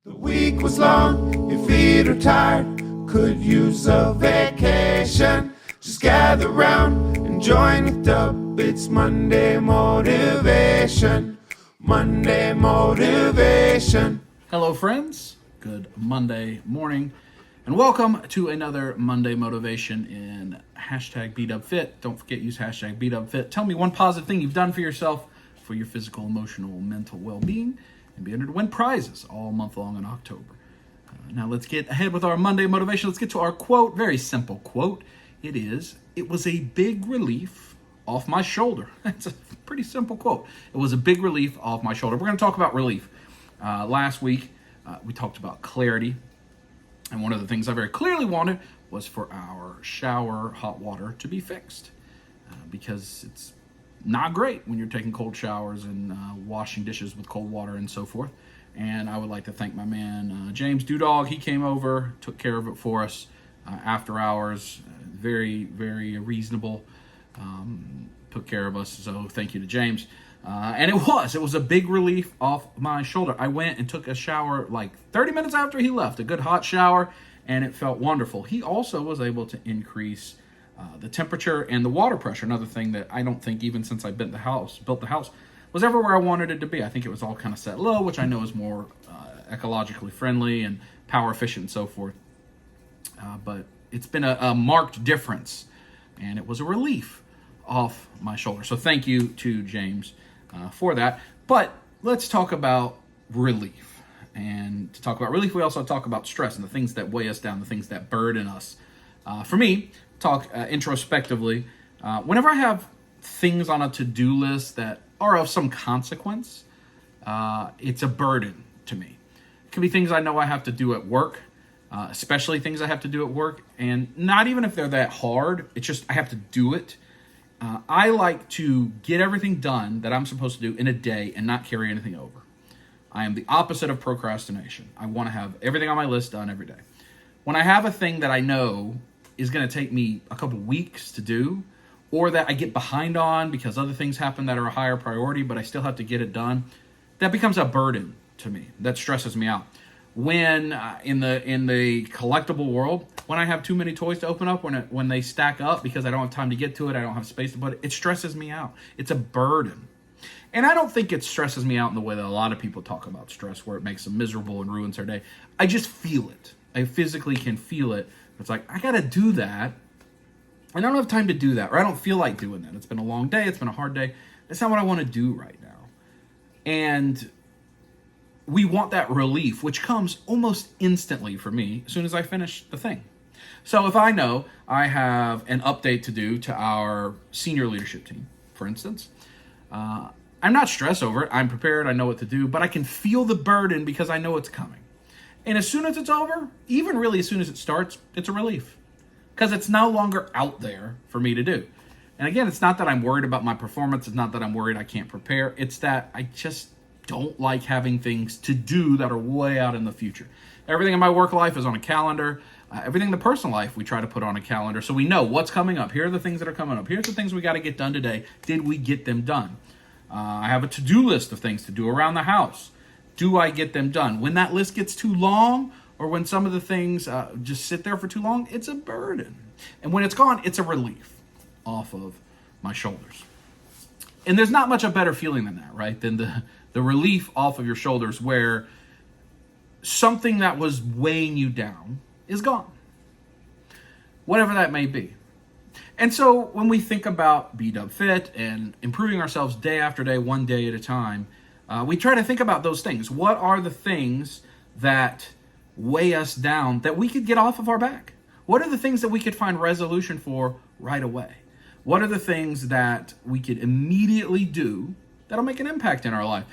The week was long, your feet are tired, could use a vacation. Just gather round and join with Dub, it's Monday Motivation. Monday Motivation. Hello friends, good Monday morning, and welcome to another Monday Motivation in hashtag bigdubfit. Don't forget, use hashtag bigdubfit. Tell me one positive thing you've done for yourself, for your physical, emotional, mental well-being, and be entered to win prizes all month long in October. Now let's get ahead with our Monday Motivation. Let's get to our quote. Very simple quote. It was a big relief off my shoulder. It's a pretty simple quote. It was a big relief off my shoulder. We're going to talk about relief. Last week, we talked about clarity. And one of the things I very clearly wanted was for our shower hot water to be fixed. Because it's not great when you're taking cold showers and washing dishes with cold water and so forth. And I would like to thank my man, James Dudog. He came over, took care of it for us after hours. Very, very reasonable. Took care of us. So thank you to James. And it was a big relief off my shoulder. I went and took a shower like 30 minutes after he left, a good hot shower, and it felt wonderful. He also was able to increase the temperature and the water pressure. Another thing that I don't think, even since I built the house, was ever where I wanted it to be. I think it was all kind of set low, which I know is more ecologically friendly and power efficient and so forth. But it's been a marked difference, and it was a relief off my shoulder. So thank you to James for that. But let's talk about relief. And to talk about relief, we also talk about stress and the things that weigh us down, the things that burden us. For me, talk introspectively. Whenever I have things on a to-do list that are of some consequence, it's a burden to me. It can be things I know I have to do at work, especially things I have to do at work, and not even if they're that hard, it's just I have to do it. I like to get everything done that I'm supposed to do in a day and not carry anything over. I am the opposite of procrastination. I want to have everything on my list done every day. When I have a thing that I know is going to take me a couple weeks to do, or that I get behind on because other things happen that are a higher priority, but I still have to get it done, that becomes a burden to me. That stresses me out. When in the collectible world, when I have too many toys to open up, when they stack up because I don't have time to get to it, I don't have space to put it, it stresses me out. It's a burden. And I don't think it stresses me out in the way that a lot of people talk about stress, where it makes them miserable and ruins their day. I just feel it. I physically can feel it. It's like, I got to do that. I don't have time to do that, or I don't feel like doing that. It's been a long day. It's been a hard day. That's not what I want to do right now. And we want that relief, which comes almost instantly for me as soon as I finish the thing. So if I know I have an update to do to our senior leadership team, for instance, I'm not stressed over it. I'm prepared. I know what to do, but I can feel the burden because I know it's coming. And as soon as it's over, even really as soon as it starts, it's a relief because it's no longer out there for me to do. And again, it's not that I'm worried about my performance. It's not that I'm worried I can't prepare. It's that I just don't like having things to do that are way out in the future. Everything in my work life is on a calendar. Everything in the personal life we try to put on a calendar so we know what's coming up. Here are the things that are coming up. Here's the things we got to get done today. Did we get them done? I have a to-do list of things to do around the house. Do I get them done? When that list gets too long, or when some of the things just sit there for too long, it's a burden. And when it's gone, it's a relief off of my shoulders. And there's not much a better feeling than that, right? Than the relief off of your shoulders where something that was weighing you down is gone. Whatever that may be. And so when we think about bigdubfit and improving ourselves day after day, one day at a time, we try to think about those things. What are the things that weigh us down that we could get off of our back? What are the things that we could find resolution for right away? What are the things that we could immediately do that'll make an impact in our life?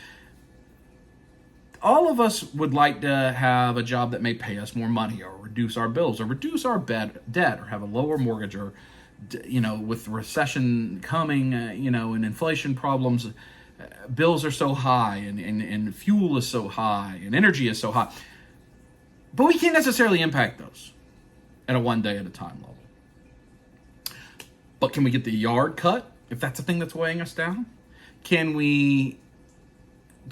All of us would like to have a job that may pay us more money, or reduce our bills, or reduce our debt, or have a lower mortgage, or, with recession coming, and inflation problems, bills are so high, and fuel is so high, and energy is so high. But we can't necessarily impact those at a one day at a time level. But can we get the yard cut if that's the thing that's weighing us down? Can we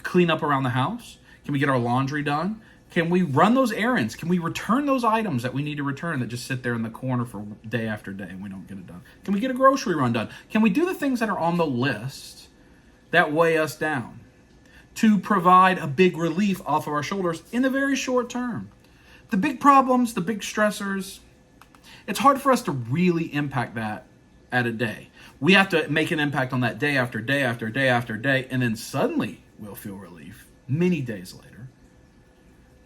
clean up around the house? Can we get our laundry done? Can we run those errands? Can we return those items that we need to return that just sit there in the corner for day after day and we don't get it done? Can we get a grocery run done? Can we do the things that are on the list that weigh us down to provide a big relief off of our shoulders in the very short term? The big problems, the big stressors, it's hard for us to really impact that at a day. We have to make an impact on that day after day after day after day, and then suddenly we'll feel relief many days later.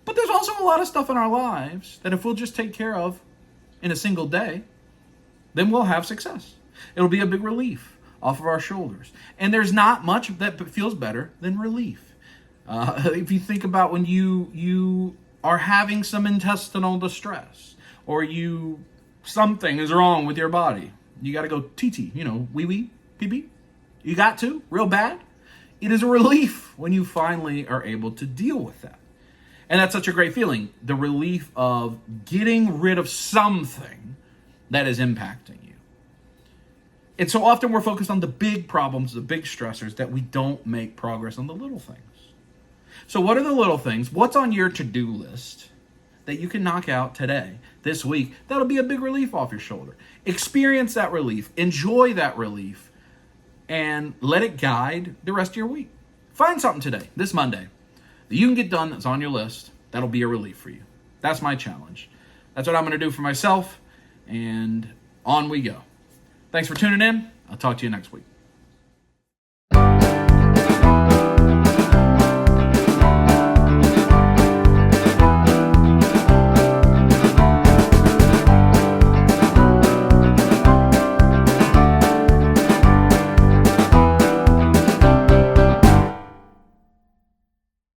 But there's also a lot of stuff in our lives that if we'll just take care of in a single day, then we'll have success. It'll be a big relief off of our shoulders. And there's not much that feels better than relief. If you think about when you are having some intestinal distress, or something is wrong with your body, you got to go TT, wee, pee. You got to, real bad. It is a relief when you finally are able to deal with that. And that's such a great feeling, the relief of getting rid of something that is impacting you. And so often we're focused on the big problems, the big stressors, that we don't make progress on the little things. So what are the little things? What's on your to-do list that you can knock out today, this week, that'll be a big relief off your shoulder? Experience that relief, enjoy that relief, and let it guide the rest of your week. Find something today, this Monday, that you can get done that's on your list that'll be a relief for you. That's my challenge. That's what I'm going to do for myself, and on we go. Thanks for tuning in. I'll talk to you next week.